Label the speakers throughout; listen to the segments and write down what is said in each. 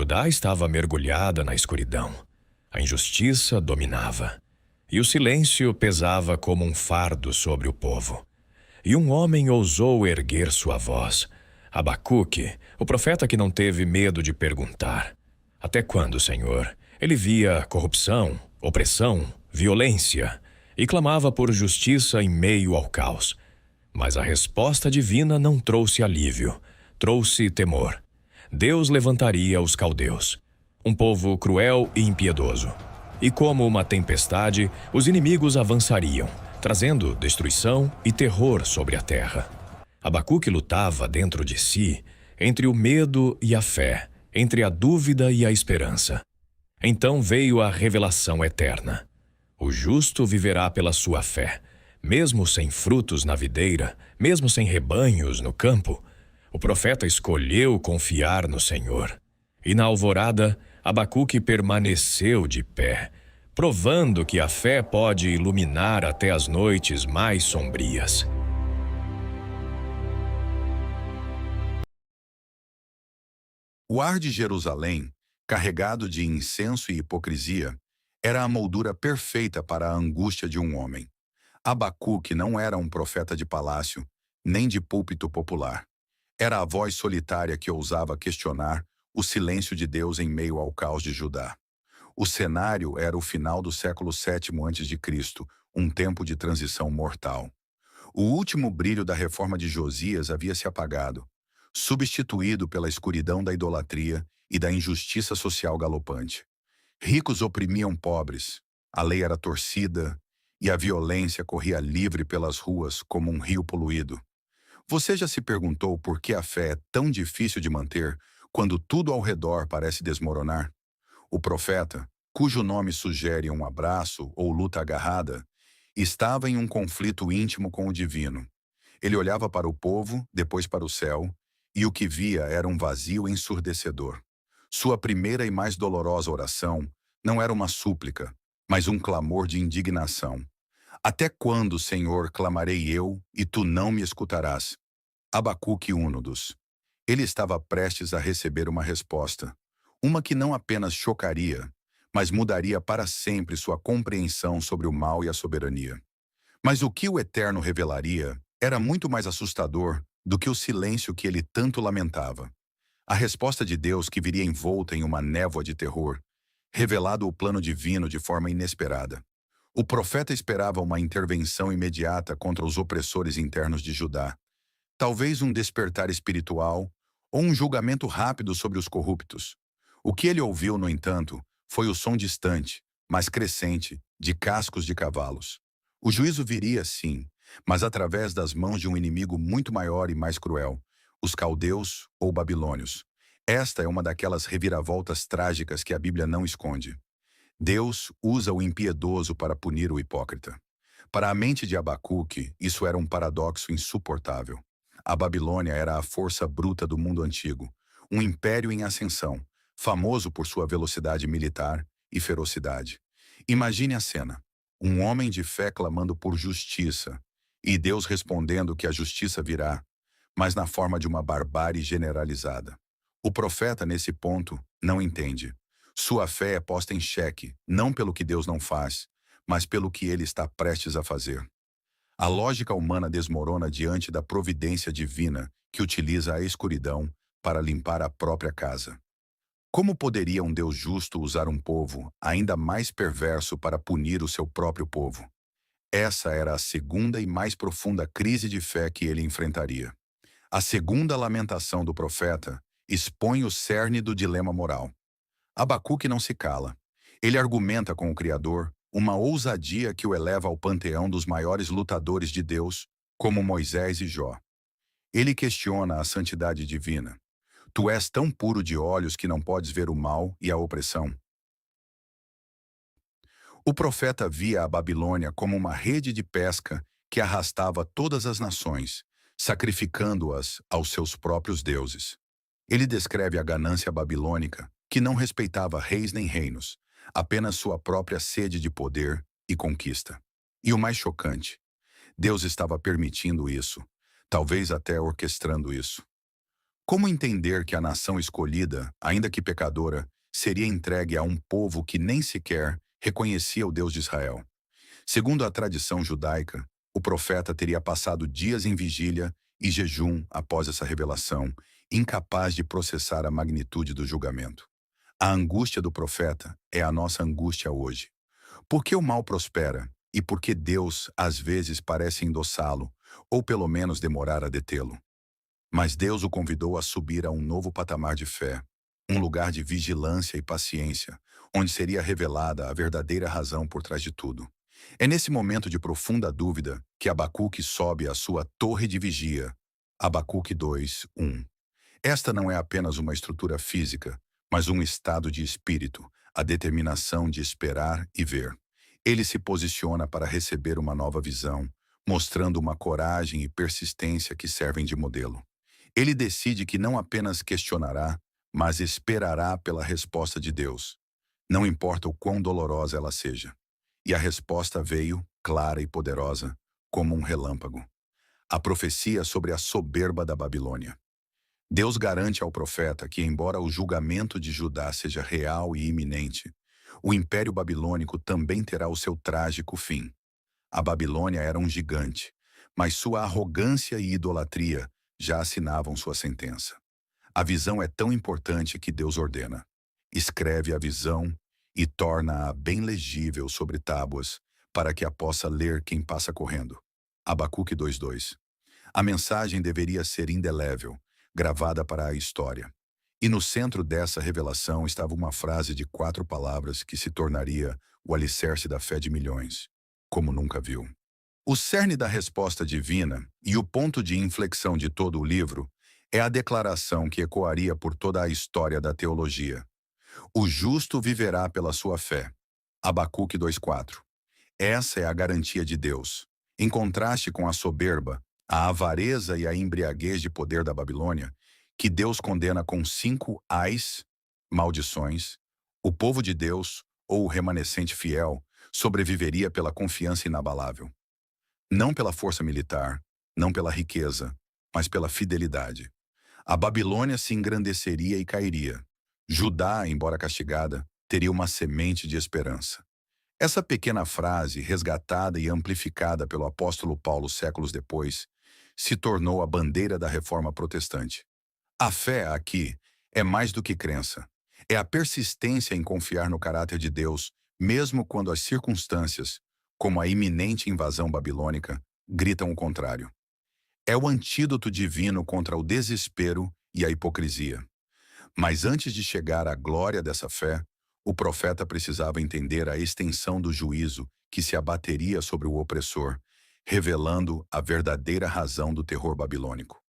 Speaker 1: Judá estava mergulhada na escuridão. A injustiça dominava. E o silêncio pesava como um fardo sobre o povo. E um homem ousou erguer sua voz. Abacuque, o profeta que não teve medo de perguntar: Até quando, Senhor? Ele via corrupção, opressão, violência e clamava por justiça em meio ao caos. Mas a resposta divina não trouxe alívio, trouxe temor. Deus levantaria os caldeus, um povo cruel e impiedoso. E como uma tempestade, os inimigos avançariam, trazendo destruição e terror sobre a terra. Abacuque lutava dentro de si, entre o medo e a fé, entre a dúvida e a esperança. Então veio a revelação eterna. O justo viverá pela sua fé. Mesmo sem frutos na videira, mesmo sem rebanhos no campo, o profeta escolheu confiar no Senhor. E na alvorada, Abacuque permaneceu de pé, provando que a fé pode iluminar até as noites mais sombrias.
Speaker 2: O ar de Jerusalém, carregado de incenso e hipocrisia, era a moldura perfeita para a angústia de um homem. Abacuque não era um profeta de palácio, nem de púlpito popular. Era a voz solitária que ousava questionar o silêncio de Deus em meio ao caos de Judá. O cenário era o final do século VII a.C., um tempo de transição mortal. O último brilho da reforma de Josias havia se apagado, substituído pela escuridão da idolatria e da injustiça social galopante. Ricos oprimiam pobres, a lei era torcida e a violência corria livre pelas ruas como um rio poluído. Você já se perguntou por que a fé é tão difícil de manter quando tudo ao redor parece desmoronar? O profeta, cujo nome sugere um abraço ou luta agarrada, estava em um conflito íntimo com o divino. Ele olhava para o povo, depois para o céu, e o que via era um vazio ensurdecedor. Sua primeira e mais dolorosa oração não era uma súplica, mas um clamor de indignação. Até quando, Senhor, clamarei eu, e tu não me escutarás? Abacuque Únodos. Ele estava prestes a receber uma resposta, uma que não apenas chocaria, mas mudaria para sempre sua compreensão sobre o mal e a soberania. Mas o que o Eterno revelaria era muito mais assustador do que o silêncio que ele tanto lamentava. A resposta de Deus que viria envolta em uma névoa de terror, revelado o plano divino de forma inesperada. O profeta esperava uma intervenção imediata contra os opressores internos de Judá, talvez um despertar espiritual ou um julgamento rápido sobre os corruptos. O que ele ouviu, no entanto, foi o som distante, mas crescente, de cascos de cavalos. O juízo viria, sim, mas através das mãos de um inimigo muito maior e mais cruel, os caldeus ou babilônios. Esta é uma daquelas reviravoltas trágicas que a Bíblia não esconde. Deus usa o impiedoso para punir o hipócrita. Para a mente de Abacuque, isso era um paradoxo insuportável. A Babilônia era a força bruta do mundo antigo, um império em ascensão, famoso por sua velocidade militar e ferocidade. Imagine a cena: um homem de fé clamando por justiça, e Deus respondendo que a justiça virá, mas na forma de uma barbárie generalizada. O profeta, nesse ponto, não entende. Sua fé é posta em xeque, não pelo que Deus não faz, mas pelo que ele está prestes a fazer. A lógica humana desmorona diante da providência divina que utiliza a escuridão para limpar a própria casa. Como poderia um Deus justo usar um povo ainda mais perverso para punir o seu próprio povo? Essa era a segunda e mais profunda crise de fé que ele enfrentaria. A segunda lamentação do profeta expõe o cerne do dilema moral. Abacuque não se cala. Ele argumenta com o Criador, uma ousadia que o eleva ao panteão dos maiores lutadores de Deus, como Moisés e Jó. Ele questiona a santidade divina. Tu és tão puro de olhos que não podes ver o mal e a opressão. O profeta via a Babilônia como uma rede de pesca que arrastava todas as nações, sacrificando-as aos seus próprios deuses. Ele descreve a ganância babilônica, que não respeitava reis nem reinos, apenas sua própria sede de poder e conquista. E o mais chocante, Deus estava permitindo isso, talvez até orquestrando isso. Como entender que a nação escolhida, ainda que pecadora, seria entregue a um povo que nem sequer reconhecia o Deus de Israel? Segundo a tradição judaica, o profeta teria passado dias em vigília e jejum após essa revelação, incapaz de processar a magnitude do julgamento. A angústia do profeta é a nossa angústia hoje. Por que o mal prospera e por que Deus às vezes parece endossá-lo, ou pelo menos demorar a detê-lo? Mas Deus o convidou a subir a um novo patamar de fé, um lugar de vigilância e paciência, onde seria revelada a verdadeira razão por trás de tudo. É nesse momento de profunda dúvida que Abacuque sobe à sua torre de vigia. Abacuque 2:1. Esta não é apenas uma estrutura física, mas um estado de espírito, a determinação de esperar e ver. Ele se posiciona para receber uma nova visão, mostrando uma coragem e persistência que servem de modelo. Ele decide que não apenas questionará, mas esperará pela resposta de Deus. Não importa o quão dolorosa ela seja. E a resposta veio, clara e poderosa, como um relâmpago. A profecia sobre a soberba da Babilônia. Deus garante ao profeta que, embora o julgamento de Judá seja real e iminente, o Império Babilônico também terá o seu trágico fim. A Babilônia era um gigante, mas sua arrogância e idolatria já assinavam sua sentença. A visão é tão importante que Deus ordena. Escreve a visão e torna-a bem legível sobre tábuas, para que a possa ler quem passa correndo. Abacuque 2:2. A mensagem deveria ser indelével, gravada para a história. E no centro dessa revelação estava uma frase de 4 palavras que se tornaria o alicerce da fé de milhões, como nunca viu. O cerne da resposta divina e o ponto de inflexão de todo o livro é a declaração que ecoaria por toda a história da teologia. O justo viverá pela sua fé. Abacuque 2:4. Essa é a garantia de Deus. Em contraste com a soberba, a avareza e a embriaguez de poder da Babilônia, que Deus condena com 5 ais, maldições, o povo de Deus, ou o remanescente fiel, sobreviveria pela confiança inabalável. Não pela força militar, não pela riqueza, mas pela fidelidade. A Babilônia se engrandeceria e cairia. Judá, embora castigada, teria uma semente de esperança. Essa pequena frase, resgatada e amplificada pelo apóstolo Paulo séculos depois, se tornou a bandeira da reforma protestante. A fé aqui é mais do que crença. É a persistência em confiar no caráter de Deus, mesmo quando as circunstâncias, como a iminente invasão babilônica, gritam o contrário. É o antídoto divino contra o desespero e a hipocrisia. Mas antes de chegar à glória dessa fé, o profeta precisava entender a extensão do juízo que se abateria sobre o opressor, revelando a verdadeira razão do terror babilônico.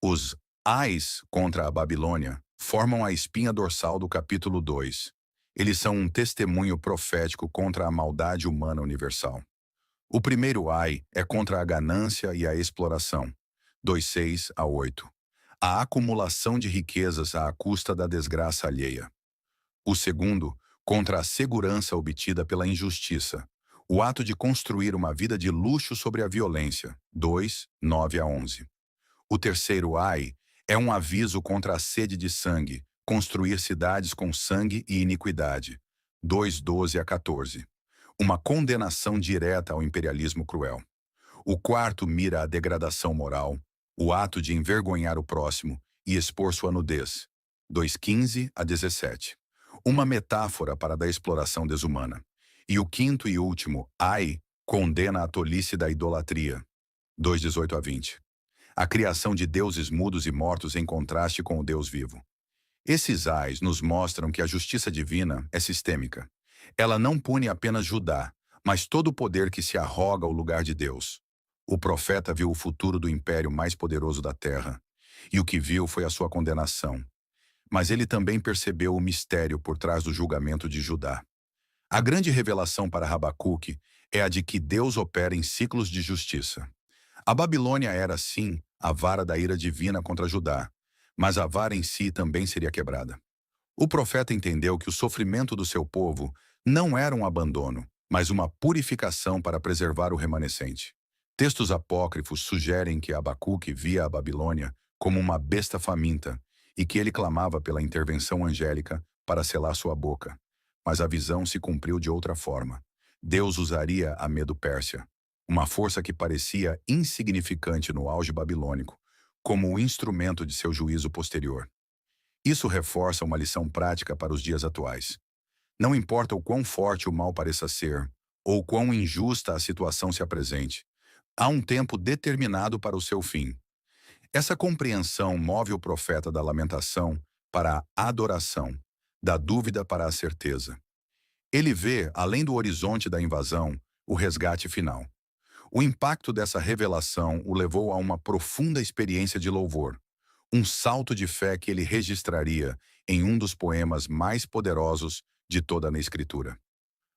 Speaker 2: Os ais contra a Babilônia formam a espinha dorsal do capítulo 2. Eles são um testemunho profético contra a maldade humana universal. O primeiro ai é contra a ganância e a exploração, 2:6-8. A acumulação de riquezas à custa da desgraça alheia. O segundo, contra a segurança obtida pela injustiça, o ato de construir uma vida de luxo sobre a violência, 2:9-11. O terceiro ai é um aviso contra a sede de sangue, construir cidades com sangue e iniquidade, 2:12-14. Uma condenação direta ao imperialismo cruel. O quarto mira a degradação moral, o ato de envergonhar o próximo e expor sua nudez, 2:15-17. Uma metáfora para a da exploração desumana. E o quinto e último, ai, condena a tolice da idolatria, 2:18-20. A criação de deuses mudos e mortos em contraste com o Deus vivo. Esses ais nos mostram que a justiça divina é sistêmica. Ela não pune apenas Judá, mas todo o poder que se arroga ao lugar de Deus. O profeta viu o futuro do império mais poderoso da terra, e o que viu foi a sua condenação. Mas ele também percebeu o mistério por trás do julgamento de Judá. A grande revelação para Abacuque é a de que Deus opera em ciclos de justiça. A Babilônia era, sim, a vara da ira divina contra Judá, mas a vara em si também seria quebrada. O profeta entendeu que o sofrimento do seu povo não era um abandono, mas uma purificação para preservar o remanescente. Textos apócrifos sugerem que Abacuque via a Babilônia como uma besta faminta, e que ele clamava pela intervenção angélica para selar sua boca. Mas a visão se cumpriu de outra forma. Deus usaria a Medo-Pérsia, uma força que parecia insignificante no auge babilônico, como o instrumento de seu juízo posterior. Isso reforça uma lição prática para os dias atuais. Não importa o quão forte o mal pareça ser, ou quão injusta a situação se apresente, há um tempo determinado para o seu fim. Essa compreensão move o profeta da lamentação para a adoração, da dúvida para a certeza. Ele vê, além do horizonte da invasão, o resgate final. O impacto dessa revelação o levou a uma profunda experiência de louvor, um salto de fé que ele registraria em um dos poemas mais poderosos de toda a Escritura.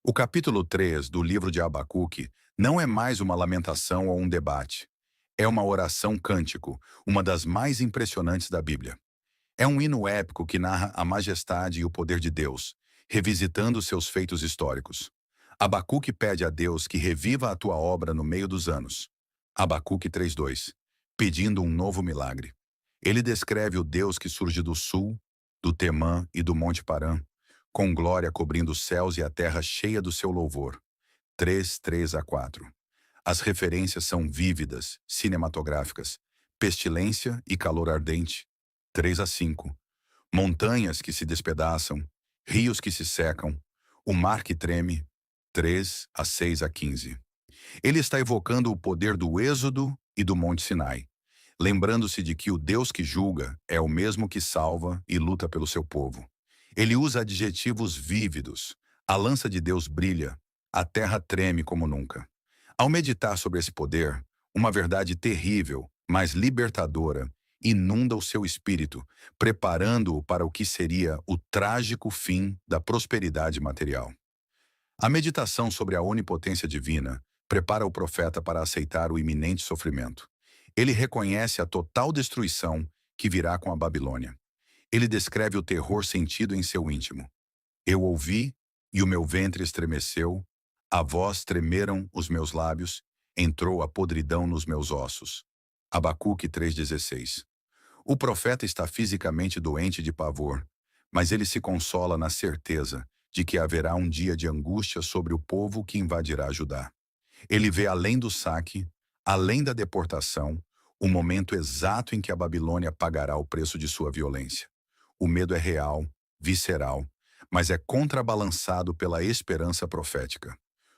Speaker 2: O capítulo 3 do livro de Abacuque não é mais uma lamentação ou um debate. É uma oração cântico, uma das mais impressionantes da Bíblia. É um hino épico que narra a majestade e o poder de Deus, revisitando seus feitos históricos. Abacuque pede a Deus que reviva a tua obra no meio dos anos. Abacuque 3:2, pedindo um novo milagre. Ele descreve o Deus que surge do sul, do Temã e do Monte Parã, com glória cobrindo os céus e a terra cheia do seu louvor. 3:3-4. As referências são vívidas, cinematográficas. Pestilência e calor ardente. 3-5. Montanhas que se despedaçam, rios que se secam, o mar que treme. 3-6-15. Ele está evocando o poder do Êxodo e do Monte Sinai, lembrando-se de que o Deus que julga é o mesmo que salva e luta pelo seu povo. Ele usa adjetivos vívidos. A lança de Deus brilha, a terra treme como nunca. Ao meditar sobre esse poder, uma verdade terrível, mas libertadora, inunda o seu espírito, preparando-o para o que seria o trágico fim da prosperidade material. A meditação sobre a onipotência divina prepara o profeta para aceitar o iminente sofrimento. Ele reconhece a total destruição que virá com a Babilônia. Ele descreve o terror sentido em seu íntimo. Eu ouvi, e o meu ventre estremeceu, a voz tremeram os meus lábios, entrou a podridão nos meus ossos. Abacuque 3:16. O profeta está fisicamente doente de pavor, mas ele se consola na certeza de que haverá um dia de angústia sobre o povo que invadirá Judá. Ele vê além do saque, além da deportação, o momento exato em que a Babilônia pagará o preço de sua violência. O medo é real, visceral, mas é contrabalançado pela esperança profética.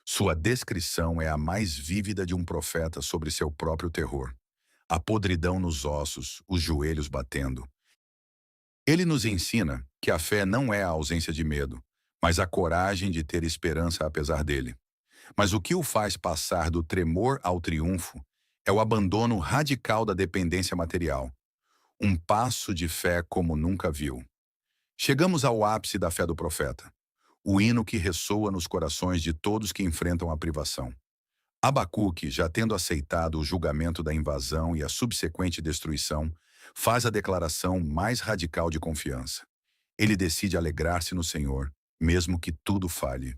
Speaker 2: Sua descrição é a mais vívida de um profeta sobre seu próprio terror. A podridão nos ossos, os joelhos batendo. Ele nos ensina que a fé não é a ausência de medo, mas a coragem de ter esperança apesar dele. Mas o que o faz passar do tremor ao triunfo é o abandono radical da dependência material. Um passo de fé como nunca viu. Chegamos ao ápice da fé do profeta, o hino que ressoa nos corações de todos que enfrentam a privação. Abacuque, já tendo aceitado o julgamento da invasão e a subsequente destruição, faz a declaração mais radical de confiança. Ele decide alegrar-se no Senhor, mesmo que tudo falhe.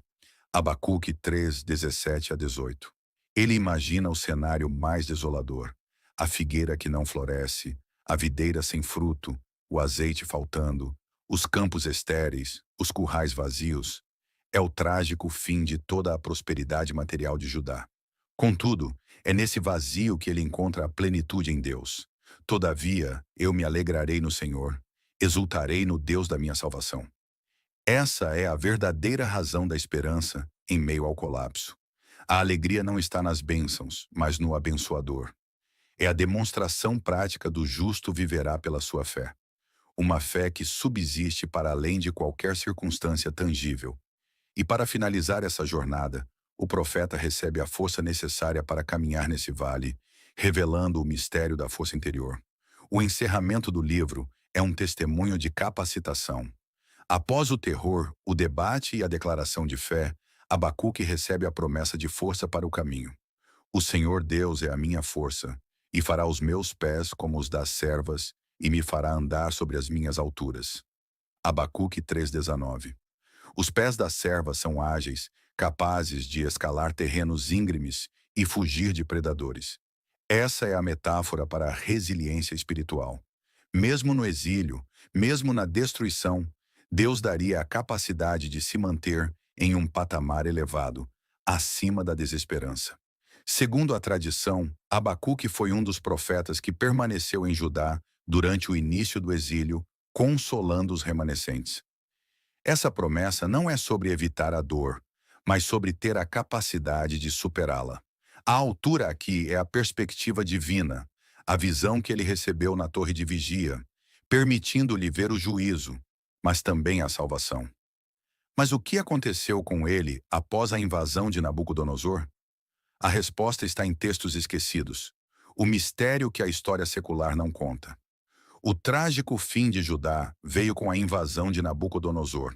Speaker 2: Abacuque 3:17-18. Ele imagina o cenário mais desolador: a figueira que não floresce, a videira sem fruto, o azeite faltando, os campos estéreis, os currais vazios. É o trágico fim de toda a prosperidade material de Judá. Contudo, é nesse vazio que ele encontra a plenitude em Deus. Todavia, eu me alegrarei no Senhor, exultarei no Deus da minha salvação. Essa é a verdadeira razão da esperança em meio ao colapso. A alegria não está nas bênçãos, mas no abençoador. É a demonstração prática do justo viverá pela sua fé. Uma fé que subsiste para além de qualquer circunstância tangível. E para finalizar essa jornada, o profeta recebe a força necessária para caminhar nesse vale, revelando o mistério da força interior. O encerramento do livro é um testemunho de capacitação. Após o terror, o debate e a declaração de fé, Abacuque recebe a promessa de força para o caminho. O Senhor Deus é a minha força, e fará os meus pés como os das servas, e me fará andar sobre as minhas alturas. Abacuque 3:19. Os pés da serva são ágeis, capazes de escalar terrenos íngremes e fugir de predadores. Essa é a metáfora para a resiliência espiritual. Mesmo no exílio, mesmo na destruição, Deus daria a capacidade de se manter em um patamar elevado, acima da desesperança. Segundo a tradição, Abacuque foi um dos profetas que permaneceu em Judá durante o início do exílio, consolando os remanescentes. Essa promessa não é sobre evitar a dor, mas sobre ter a capacidade de superá-la. A altura aqui é a perspectiva divina, a visão que ele recebeu na torre de vigia, permitindo-lhe ver o juízo, mas também a salvação. Mas o que aconteceu com ele após a invasão de Nabucodonosor? A resposta está em textos esquecidos, o mistério que a história secular não conta. O trágico fim de Judá veio com a invasão de Nabucodonosor,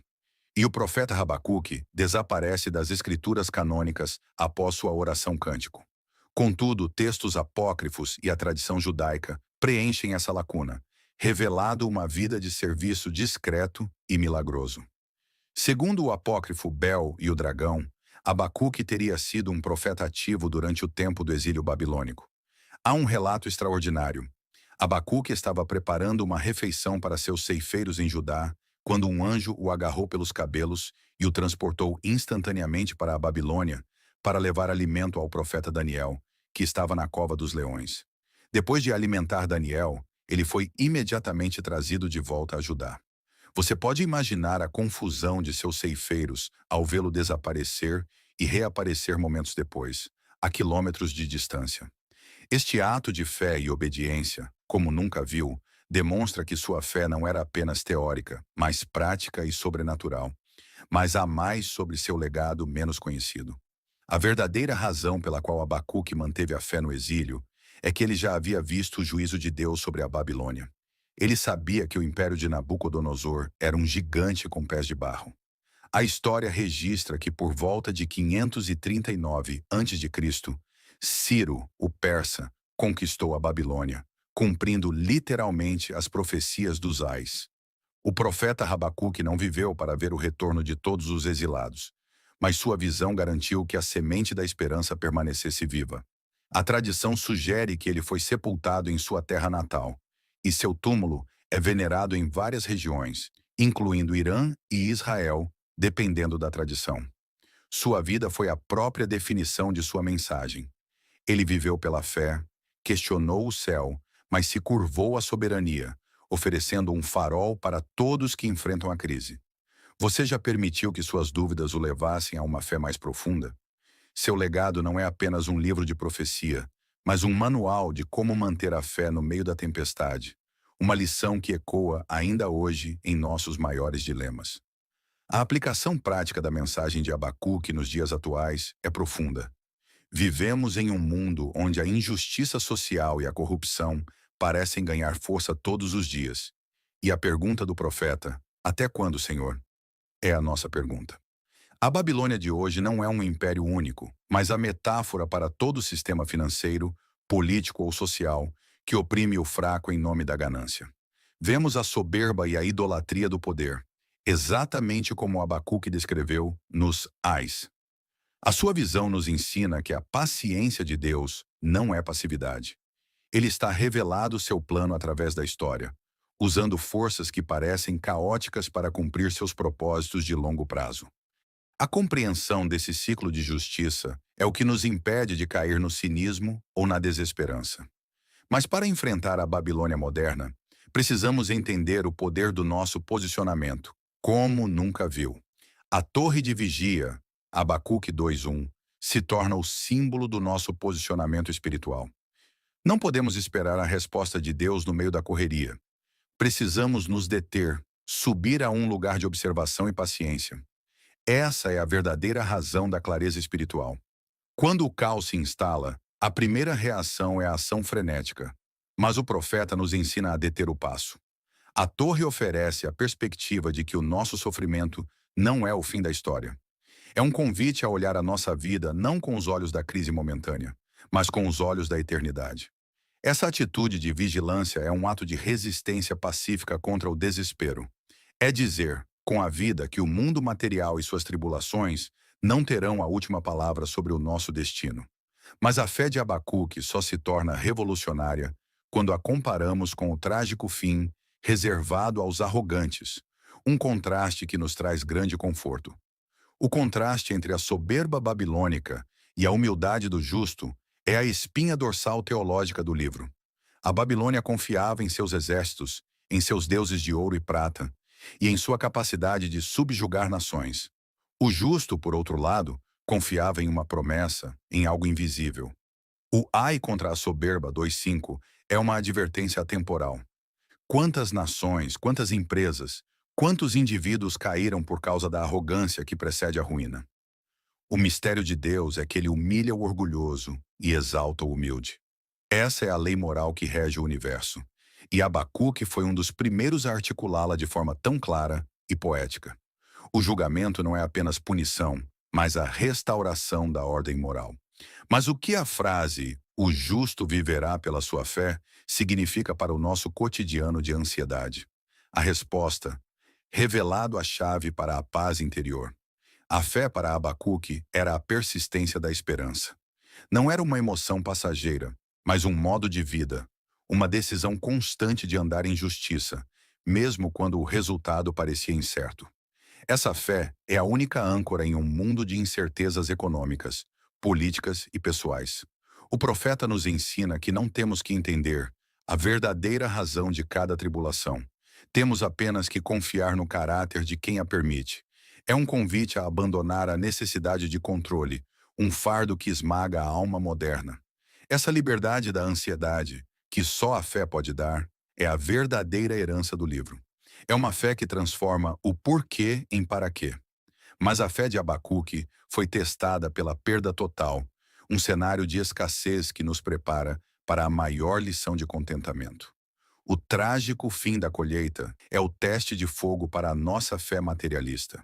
Speaker 2: e o profeta Abacuque desaparece das escrituras canônicas após sua oração cântico. Contudo, textos apócrifos e a tradição judaica preenchem essa lacuna, revelando uma vida de serviço discreto e milagroso. Segundo o apócrifo Bel e o Dragão, Abacuque teria sido um profeta ativo durante o tempo do exílio babilônico. Há um relato extraordinário. Abacuque estava preparando uma refeição para seus ceifeiros em Judá, quando um anjo o agarrou pelos cabelos e o transportou instantaneamente para a Babilônia, para levar alimento ao profeta Daniel, que estava na cova dos leões. Depois de alimentar Daniel, ele foi imediatamente trazido de volta a Judá. Você pode imaginar a confusão de seus ceifeiros ao vê-lo desaparecer e reaparecer momentos depois, a quilômetros de distância. Este ato de fé e obediência, como nunca viu, demonstra que sua fé não era apenas teórica, mas prática e sobrenatural. Mas há mais sobre seu legado menos conhecido. A verdadeira razão pela qual Abacuque manteve a fé no exílio é que ele já havia visto o juízo de Deus sobre a Babilônia. Ele sabia que o império de Nabucodonosor era um gigante com pés de barro. A história registra que por volta de 539 a.C., Ciro, o persa, conquistou a Babilônia, cumprindo literalmente as profecias dos ais. O profeta Abacuque não viveu para ver o retorno de todos os exilados, mas sua visão garantiu que a semente da esperança permanecesse viva. A tradição sugere que ele foi sepultado em sua terra natal, e seu túmulo é venerado em várias regiões, incluindo Irã e Israel, dependendo da tradição. Sua vida foi a própria definição de sua mensagem. Ele viveu pela fé, questionou o céu, mas se curvou à soberania, oferecendo um farol para todos que enfrentam a crise. Você já permitiu que suas dúvidas o levassem a uma fé mais profunda? Seu legado não é apenas um livro de profecia, mas um manual de como manter a fé no meio da tempestade, uma lição que ecoa ainda hoje em nossos maiores dilemas. A aplicação prática da mensagem de Abacuque nos dias atuais é profunda. Vivemos em um mundo onde a injustiça social e a corrupção parecem ganhar força todos os dias. E a pergunta do profeta, até quando, Senhor? É a nossa pergunta. A Babilônia de hoje não é um império único, mas a metáfora para todo o sistema financeiro, político ou social que oprime o fraco em nome da ganância. Vemos a soberba e a idolatria do poder, exatamente como Abacuque descreveu nos Ais. A sua visão nos ensina que a paciência de Deus não é passividade. Ele está revelado seu plano através da história, usando forças que parecem caóticas para cumprir seus propósitos de longo prazo. A compreensão desse ciclo de justiça é o que nos impede de cair no cinismo ou na desesperança. Mas para enfrentar a Babilônia moderna, precisamos entender o poder do nosso posicionamento, como nunca viu. A torre de vigia, Abacuque 2:1, se torna o símbolo do nosso posicionamento espiritual. Não podemos esperar a resposta de Deus no meio da correria. Precisamos nos deter, subir a um lugar de observação e paciência. Essa é a verdadeira razão da clareza espiritual. Quando o caos se instala, a primeira reação é a ação frenética. Mas o profeta nos ensina a deter o passo. A torre oferece a perspectiva de que o nosso sofrimento não é o fim da história. É um convite a olhar a nossa vida não com os olhos da crise momentânea, mas com os olhos da eternidade. Essa atitude de vigilância é um ato de resistência pacífica contra o desespero. É dizer, com a vida, que o mundo material e suas tribulações não terão a última palavra sobre o nosso destino. Mas a fé de Abacuque só se torna revolucionária quando a comparamos com o trágico fim reservado aos arrogantes, um contraste que nos traz grande conforto. O contraste entre a soberba babilônica e a humildade do justo é a espinha dorsal teológica do livro. A Babilônia confiava em seus exércitos, em seus deuses de ouro e prata, e em sua capacidade de subjugar nações. O justo, por outro lado, confiava em uma promessa, em algo invisível. O ai contra a soberba 2:5 é uma advertência atemporal. Quantas nações, quantas empresas, quantos indivíduos caíram por causa da arrogância que precede a ruína? O mistério de Deus é que ele humilha o orgulhoso e exalta o humilde. Essa é a lei moral que rege o universo. E Abacuque foi um dos primeiros a articulá-la de forma tão clara e poética. O julgamento não é apenas punição, mas a restauração da ordem moral. Mas o que a frase "o justo viverá pela sua fé" significa para o nosso cotidiano de ansiedade? A resposta: revelado a chave para a paz interior. A fé para Abacuque era a persistência da esperança. Não era uma emoção passageira, mas um modo de vida, uma decisão constante de andar em justiça, mesmo quando o resultado parecia incerto. Essa fé é a única âncora em um mundo de incertezas econômicas, políticas e pessoais. O profeta nos ensina que não temos que entender a verdadeira razão de cada tribulação. Temos apenas que confiar no caráter de quem a permite. É um convite a abandonar a necessidade de controle, um fardo que esmaga a alma moderna. Essa liberdade da ansiedade, que só a fé pode dar, é a verdadeira herança do livro. É uma fé que transforma o porquê em para quê. Mas a fé de Abacuque foi testada pela perda total, um cenário de escassez que nos prepara para a maior lição de contentamento. O trágico fim da colheita é o teste de fogo para a nossa fé materialista.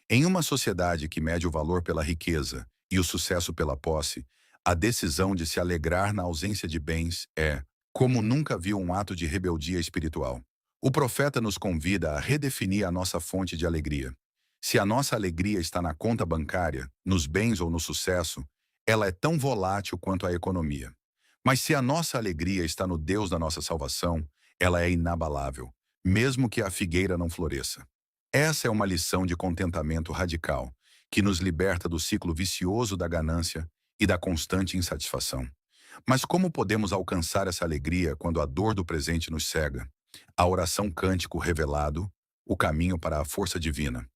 Speaker 2: Em uma sociedade que mede o valor pela riqueza e o sucesso pela posse, a decisão de se alegrar na ausência de bens é, como nunca viu, um ato de rebeldia espiritual. O profeta nos convida a redefinir a nossa fonte de alegria. Se a nossa alegria está na conta bancária, nos bens ou no sucesso, ela é tão volátil quanto a economia. Mas se a nossa alegria está no Deus da nossa salvação, ela é inabalável, mesmo que a figueira não floresça. Essa é uma lição de contentamento radical, que nos liberta do ciclo vicioso da ganância e da constante insatisfação. Mas como podemos alcançar essa alegria quando a dor do presente nos cega? A oração cântico revelado, o caminho para a força divina.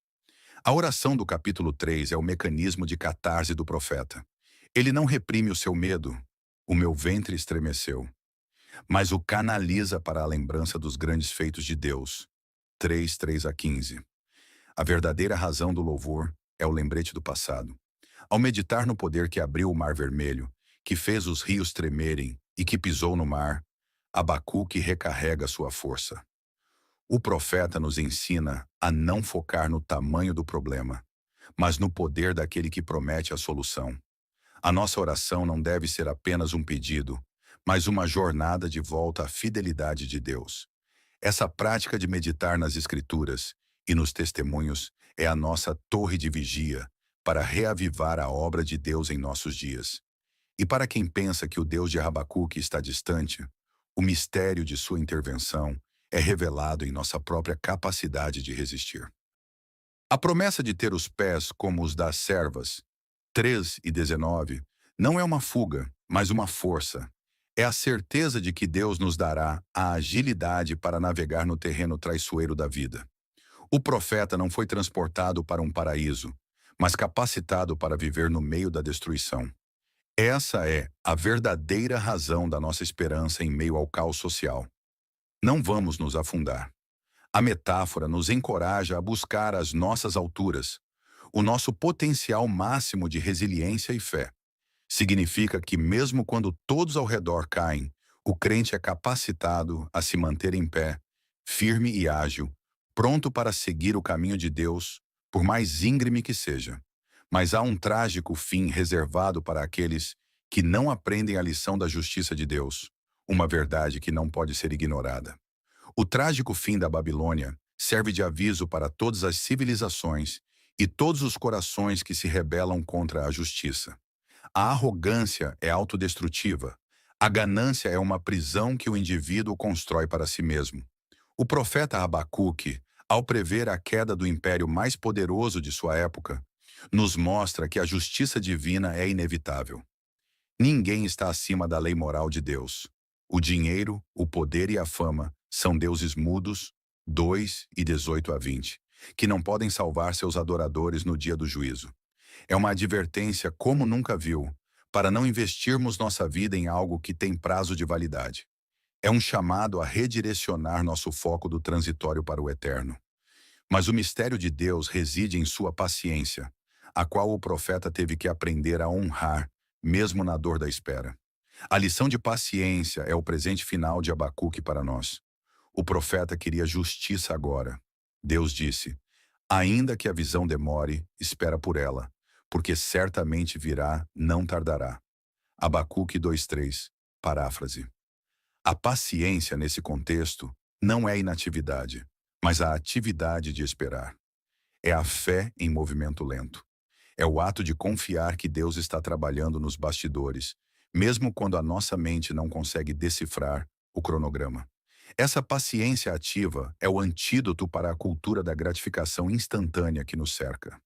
Speaker 2: A oração do capítulo 3 é o mecanismo de catarse do profeta. Ele não reprime o seu medo, "o meu ventre estremeceu", mas o canaliza para a lembrança dos grandes feitos de Deus. 3:3-15. A verdadeira razão do louvor é o lembrete do passado. Ao meditar no poder que abriu o Mar Vermelho, que fez os rios tremerem e que pisou no mar, Abacuque recarrega sua força. O profeta nos ensina a não focar no tamanho do problema, mas no poder daquele que promete a solução. A nossa oração não deve ser apenas um pedido, mas uma jornada de volta à fidelidade de Deus. Essa prática de meditar nas Escrituras e nos testemunhos é a nossa torre de vigia para reavivar a obra de Deus em nossos dias. E para quem pensa que o Deus de Abacuque está distante, o mistério de sua intervenção é revelado em nossa própria capacidade de resistir. A promessa de ter os pés como os das servas, 3:19, não é uma fuga, mas uma força. É a certeza de que Deus nos dará a agilidade para navegar no terreno traiçoeiro da vida. O profeta não foi transportado para um paraíso, mas capacitado para viver no meio da destruição. Essa é a verdadeira razão da nossa esperança em meio ao caos social. Não vamos nos afundar. A metáfora nos encoraja a buscar as nossas alturas, o nosso potencial máximo de resiliência e fé. Significa que mesmo quando todos ao redor caem, o crente é capacitado a se manter em pé, firme e ágil, pronto para seguir o caminho de Deus, por mais íngreme que seja. Mas há um trágico fim reservado para aqueles que não aprendem a lição da justiça de Deus, uma verdade que não pode ser ignorada. O trágico fim da Babilônia serve de aviso para todas as civilizações e todos os corações que se rebelam contra a justiça. A arrogância é autodestrutiva. A ganância é uma prisão que o indivíduo constrói para si mesmo. O profeta Abacuque, ao prever a queda do império mais poderoso de sua época, nos mostra que a justiça divina é inevitável. Ninguém está acima da lei moral de Deus. O dinheiro, o poder e a fama são deuses mudos, 2:18-20, que não podem salvar seus adoradores no dia do juízo. É uma advertência como nunca viu, para não investirmos nossa vida em algo que tem prazo de validade. É um chamado a redirecionar nosso foco do transitório para o eterno. Mas o mistério de Deus reside em sua paciência, a qual o profeta teve que aprender a honrar, mesmo na dor da espera. A lição de paciência é o presente final de Abacuque para nós. O profeta queria justiça agora. Deus disse: ainda que a visão demore, espera por ela, porque certamente virá, não tardará. Abacuque 2:3, paráfrase. A paciência nesse contexto não é inatividade, mas a atividade de esperar. É a fé em movimento lento. É o ato de confiar que Deus está trabalhando nos bastidores, mesmo quando a nossa mente não consegue decifrar o cronograma. Essa paciência ativa é o antídoto para a cultura da gratificação instantânea que nos cerca.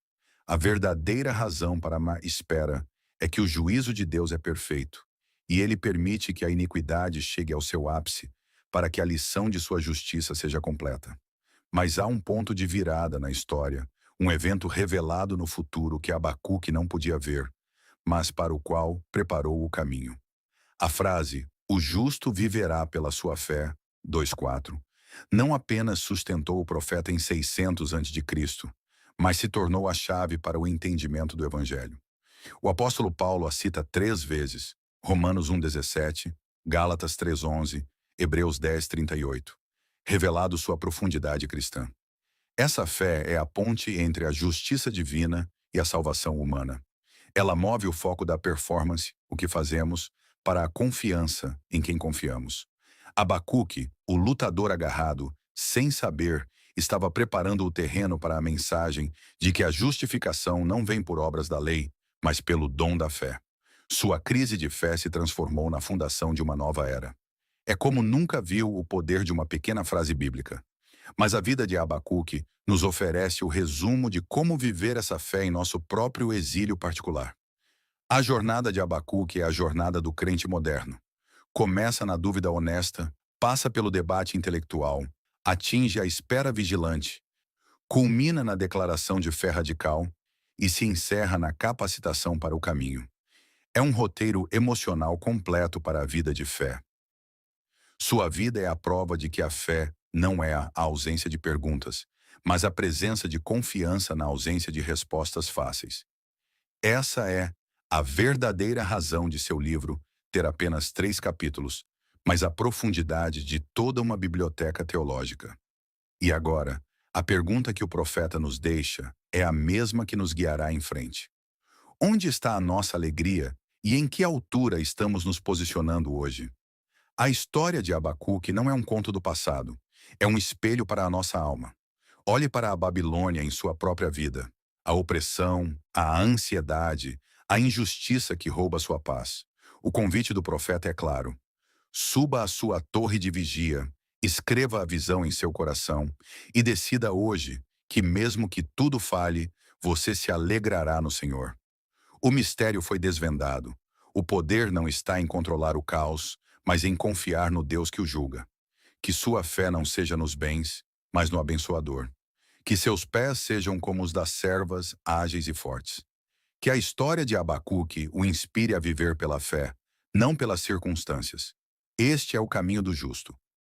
Speaker 2: A verdadeira razão para a espera é que o juízo de Deus é perfeito, e ele permite que a iniquidade chegue ao seu ápice para que a lição de sua justiça seja completa. Mas há um ponto de virada na história, um evento revelado no futuro que Abacuque não podia ver, mas para o qual preparou o caminho. A frase, o justo viverá pela sua fé, 2:4, não apenas sustentou o profeta em 600 a.C., mas se tornou a chave para o entendimento do Evangelho. O apóstolo Paulo a cita 3 vezes, Romanos 1:17, Gálatas 3:11, Hebreus 10:38, revelado sua profundidade cristã. Essa fé é a ponte entre a justiça divina e a salvação humana. Ela move o foco da performance, o que fazemos, para a confiança em quem confiamos. Abacuque, o lutador agarrado, sem saber, estava preparando o terreno para a mensagem de que a justificação não vem por obras da lei, mas pelo dom da fé. Sua crise de fé se transformou na fundação de uma nova era. É como nunca viu o poder de uma pequena frase bíblica. Mas a vida de Abacuque nos oferece o resumo de como viver essa fé em nosso próprio exílio particular. A jornada de Abacuque é a jornada do crente moderno. Começa na dúvida honesta, passa pelo debate intelectual, atinge a espera vigilante, culmina na declaração de fé radical e se encerra na capacitação para o caminho. É um roteiro emocional completo para a vida de fé. Sua vida é a prova de que a fé não é a ausência de perguntas, mas a presença de confiança na ausência de respostas fáceis. Essa é a verdadeira razão de seu livro ter apenas 3 capítulos, mas a profundidade de toda uma biblioteca teológica. E agora, a pergunta que o profeta nos deixa é a mesma que nos guiará em frente. Onde está a nossa alegria e em que altura estamos nos posicionando hoje? A história de Abacuque não é um conto do passado, é um espelho para a nossa alma. Olhe para a Babilônia em sua própria vida, a opressão, a ansiedade, a injustiça que rouba sua paz. O convite do profeta é claro. Suba à sua torre de vigia, escreva a visão em seu coração e decida hoje que mesmo que tudo falhe, você se alegrará no Senhor. O mistério foi desvendado. O poder não está em controlar o caos, mas em confiar no Deus que o julga. Que sua fé não seja nos bens, mas no abençoador. Que seus pés sejam como os das servas, ágeis e fortes. Que a história de Abacuque o inspire a viver pela fé, não pelas circunstâncias. Este é o caminho do justo.